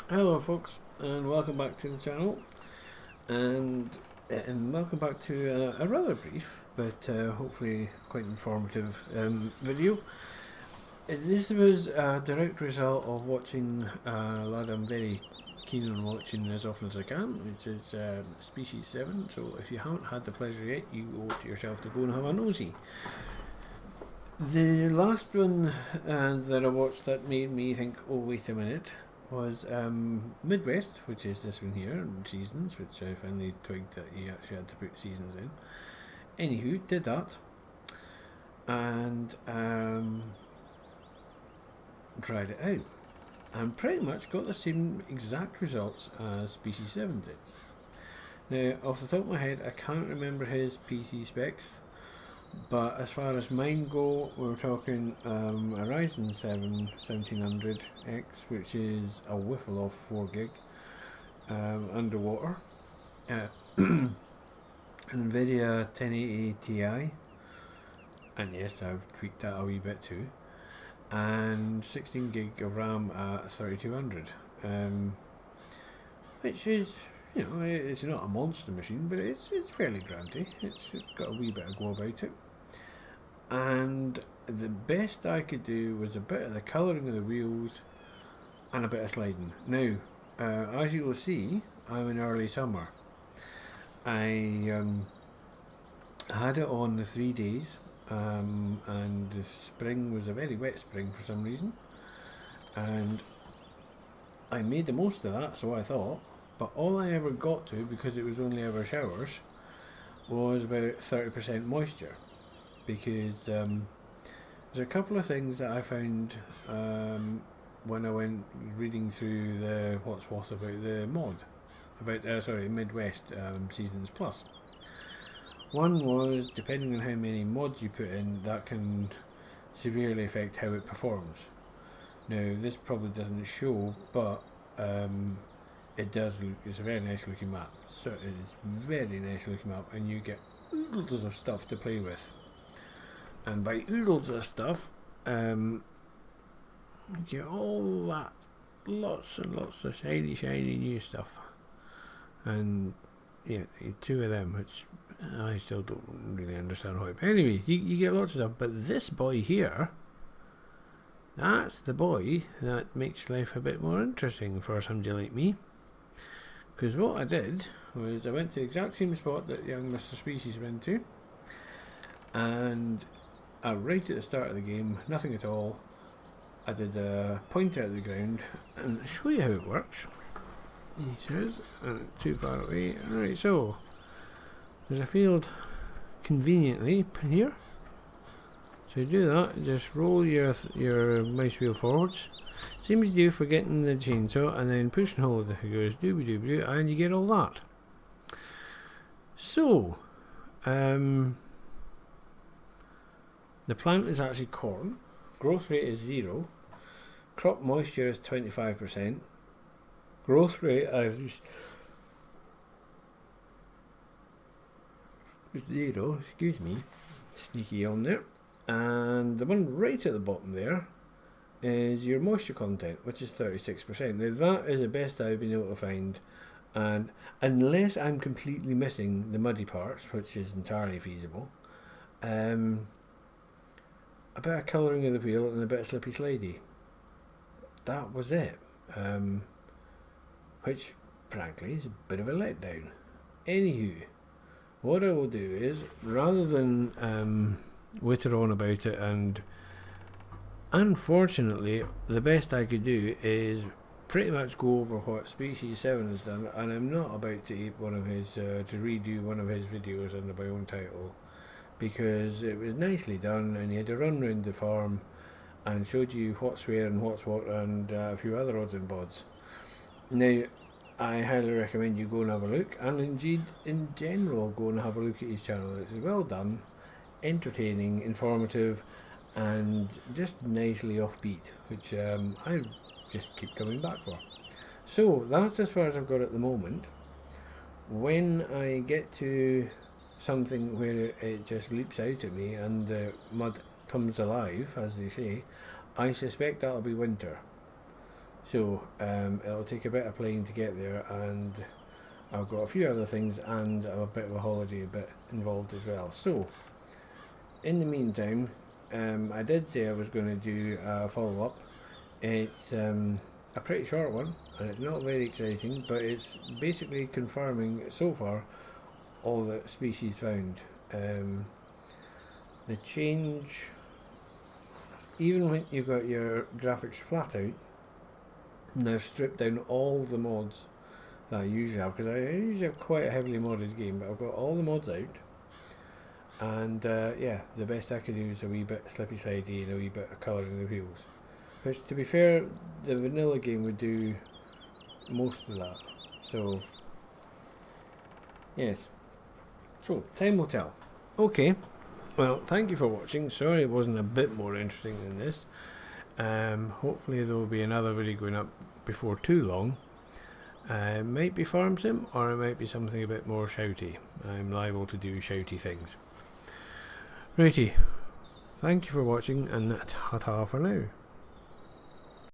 Hello, folks, and welcome back to the channel, and welcome back to a rather brief but hopefully quite informative video. This was a direct result of watching a lad I'm very keen on watching as often as I can, which is Species 7. So if you haven't had the pleasure yet, you owe it to yourself to go and have a nosy. The last one that I watched that made me think, oh wait a minute, was Midwest, which is this one here, Seasons, which I finally twigged that you actually had to put seasons in. Anywho, did that, and tried it out, and pretty much got the same exact results as Species 7 did. Now, off the top of my head, I can't remember his PC specs, but as far as mine go, we're talking a Ryzen 7 1700X, which is a whiffle of 4 gig underwater. NVIDIA 1080 Ti, and yes, I've tweaked that a wee bit too, and 16 gig of RAM at 3200, which is, you know, it's not a monster machine, but it's fairly granty. It's got a wee bit of go about it. And the best I could do was a bit of the colouring of the wheels and a bit of sliding. Now, as you will see, I'm in early summer. I had it on the 3 days, and the spring was a very wet spring for some reason, and I made the most of that, so I thought. But all I ever got to, because it was only ever showers, was about 30% moisture, because there's a couple of things that I found when I went reading through the what's what about the mod, about Midwest Seasons Plus. One was, depending on how many mods you put in, that can severely affect how it performs. Now, this probably doesn't show, but it does. It's a very nice looking map. So it is very nice looking map, and you get oodles of stuff to play with. And by oodles of stuff, you get all that, lots and lots of shiny new stuff. And yeah, two of them, which I still don't really understand how. But anyway, you get lots of stuff. But this boy here, that's the boy that makes life a bit more interesting for somebody like me. Because what I did was I went to the exact same spot that young Mr. Species went to, and right at the start of the game, nothing at all, I did a point out of the ground, and I'll show you how it works. He says, too far away. Alright, so there's a field conveniently here. So you do that, just roll your mouse wheel forwards. Same as you do for getting the chainsaw, and then push and hold. It goes dooby dooby doo, and you get all that. So, the plant is actually corn. Growth rate is 0. Crop moisture is 25%. Growth rate is 0. Excuse me, sneaky on there. And the one right at the bottom there is your moisture content, which is 36%. Now that is the best I've been able to find, and unless I'm completely missing the muddy parts, which is entirely feasible, a bit of colouring of the wheel and a bit of slippy slidey. That was it. Which frankly is a bit of a letdown. Anywho, what I will do is, rather than witter on about it, and unfortunately the best I could do is pretty much go over what Species 7 has done, and I'm not about to eat one of his to redo one of his videos under my own title, because it was nicely done and he had to run round the farm and showed you what's where and what's what, and a few other odds and bods. Now, I highly recommend you go and have a look, and indeed in general go and have a look at his channel. It's well done, entertaining, informative, and just nicely offbeat, which I just keep coming back for. So that's as far as I've got at the moment. When I get to something where it just leaps out at me and the mud comes alive, as they say, I suspect that'll be winter. So it'll take a bit of playing to get there, and I've got a few other things and a bit of a holiday bit involved as well. So in the meantime, I did say I was going to do a follow-up. It's a pretty short one, and it's not very exciting, but it's basically confirming so far all the species found. The change, even when you've got your graphics flat out, now I've stripped down all the mods that I usually have, because I usually have quite a heavily modded game, but I've got all the mods out. And yeah, the best I could do is a wee bit slippy slidey and a wee bit of colouring the wheels. Which, to be fair, the vanilla game would do most of that. So, yes. So, time will tell. Okay, well, thank you for watching. Sorry it wasn't a bit more interesting than this. Hopefully there will be another video going up before too long. It might be farm sim, or it might be something a bit more shouty. I'm liable to do shouty things. Righty, thank you for watching, and ta-ta for now.